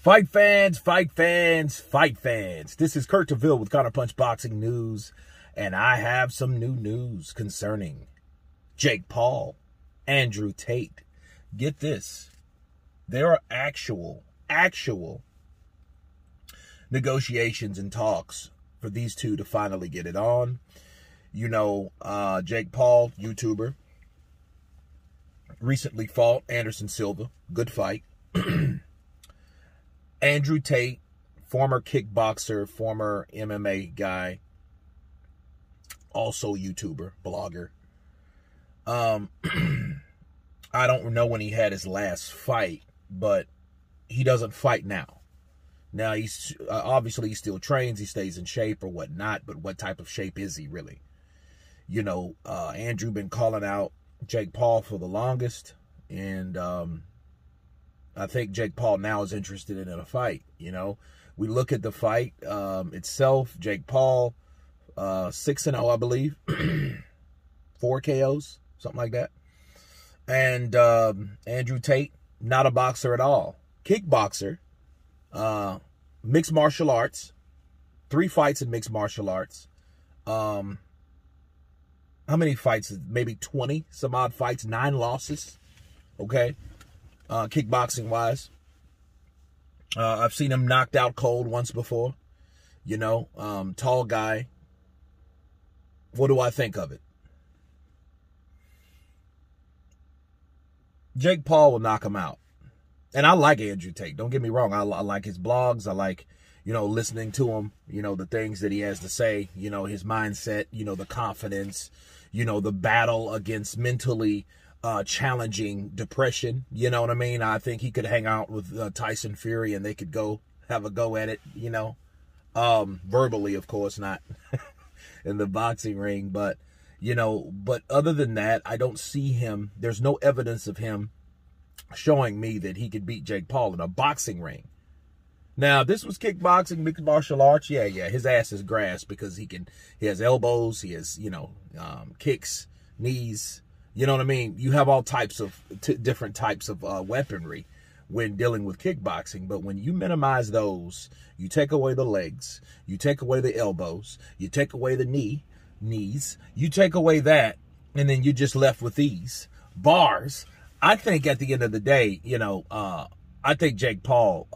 Fight fans, fight fans, fight fans. This is Kurt DeVille with Counterpunch Boxing News, and I have some new news concerning Jake Paul, Andrew Tate. Get this. There are actual negotiations and talks for these two to finally get it on. You know, Jake Paul, YouTuber, recently fought Anderson Silva. Good fight. Andrew Tate, former kickboxer, former MMA guy, also YouTuber, blogger. I don't know when he had his last fight, but he doesn't fight now. Now, he's obviously he still trains, he stays in shape or whatnot, but what type of shape is he really? You know, Andrew been calling out Jake Paul for the longest, and I think Jake Paul now is interested in a fight. You know, we look at the fight itself. Jake Paul, 6-0, I believe, 4 KOs, something like that. And Andrew Tate, not a boxer at all, kickboxer, mixed martial arts, 3 fights in mixed martial arts. How many fights? Maybe 20 some odd fights, 9 losses. Okay. Kickboxing wise, I've seen him knocked out cold once before. You know, tall guy. What do I think of it? Jake Paul will knock him out. And I like Andrew Tate. Don't get me wrong. I like his blogs. I like, you know, listening to him, you know, the things that he has to say, you know, his mindset, you know, the confidence, you know, the battle against mentally challenging depression. You know what I mean? I think he could hang out with Tyson Fury and they could go have a go at it, you know, verbally, of course, not in the boxing ring, but, you know, but other than that, I don't see him. There's no evidence of him showing me that he could beat Jake Paul in a boxing ring. Now, this was kickboxing, mixed martial arts. Yeah, his ass is grass because he has elbows, he has, you know, kicks, knees. You know what I mean? You have all types of different types of weaponry when dealing with kickboxing. But when you minimize those, you take away the legs, you take away the elbows, you take away the knees, you take away that, and then you're just left with these bars. I think at the end of the day, you know, I think Jake Paul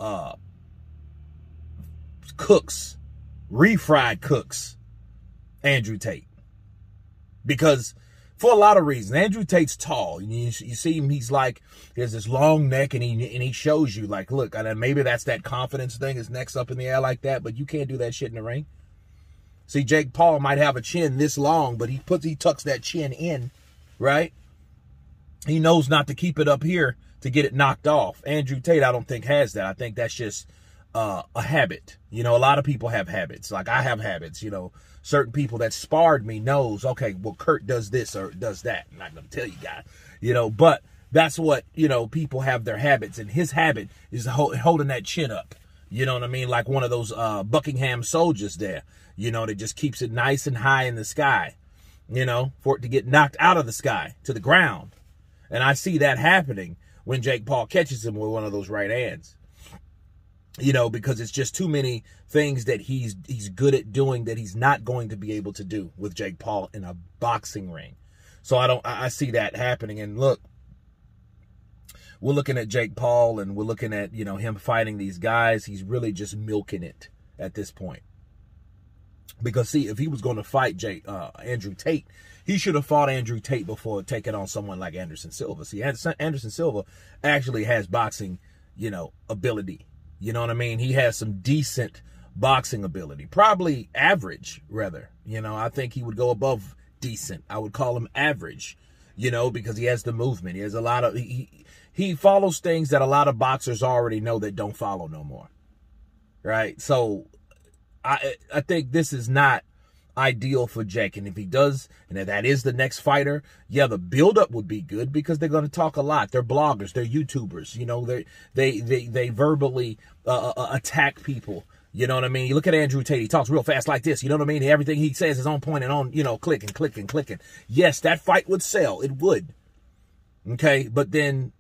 refried cooks Andrew Tate. Because for a lot of reasons, Andrew Tate's tall. You see him, he has this long neck, and he shows you, like, look, and maybe that's that confidence thing, his neck's up in the air like that, but you can't do that shit in the ring. See, Jake Paul might have a chin this long, but he tucks that chin in, right? He knows not to keep it up here to get it knocked off. Andrew Tate, I don't think, has that. I think that's just a habit. You know, a lot of people have habits. Like, I have habits, you know. Certain people that sparred me knows, okay, well, Kurt does this or does that. I'm not going to tell you guys, you know, but that's what, you know, people have their habits. And his habit is holding that chin up. You know what I mean? Like one of those Buckingham soldiers there, you know, that just keeps it nice and high in the sky, you know, for it to get knocked out of the sky to the ground. And I see that happening when Jake Paul catches him with one of those right hands. You know, because it's just too many things that he's good at doing that he's not going to be able to do with Jake Paul in a boxing ring. So I see that happening. And look, we're looking at Jake Paul and we're looking at, you know, him fighting these guys. He's really just milking it at this point. Because, see, if he was going to fight Andrew Tate, he should have fought Andrew Tate before taking on someone like Anderson Silva. See, Anderson Silva actually has boxing, you know, ability. You know what I mean? He has some decent boxing ability. Probably average, rather. You know, I think he would go above decent. I would call him average, you know, because he has the movement. He has a lot of... He follows things that a lot of boxers already know that don't follow no more. Right? So, I think this is not ideal for Jake. And if he does, and if that is the next fighter, yeah, the buildup would be good because they're going to talk a lot. They're bloggers, they're YouTubers, you know, they verbally attack people. You know what I mean? You look at Andrew Tate, he talks real fast like this. You know what I mean? Everything he says is on point and on, you know, clicking. Yes, that fight would sell. It would. Okay, but then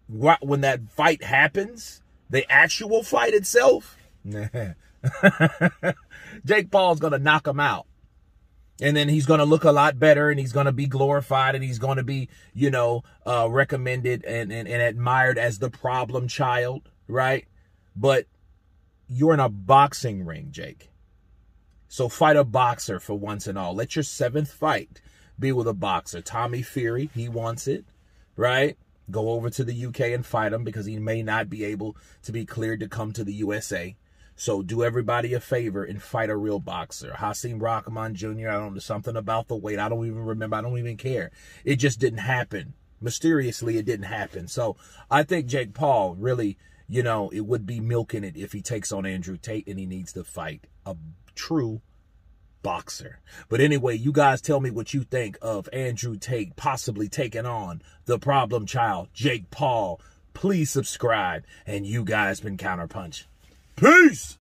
when that fight happens, The actual fight itself, Jake Paul's going to knock him out. And then he's going to look a lot better, and he's going to be glorified, and he's going to be, you know, recommended and admired as the problem child, right? But you're in a boxing ring, Jake. So fight a boxer for once and all. Let your 7th fight be with a boxer. Tommy Fury, he wants it, right? Go over to the UK and fight him because he may not be able to be cleared to come to the USA. So do everybody a favor and fight a real boxer. Hasim Rahman Jr., I don't know, something about the weight. I don't even remember. I don't even care. It just didn't happen. Mysteriously, it didn't happen. So I think Jake Paul really, you know, it would be milking it if he takes on Andrew Tate, and he needs to fight a true boxer. But anyway, you guys tell me what you think of Andrew Tate possibly taking on the problem child, Jake Paul. Please subscribe. And you guys been Counterpunch. Peace!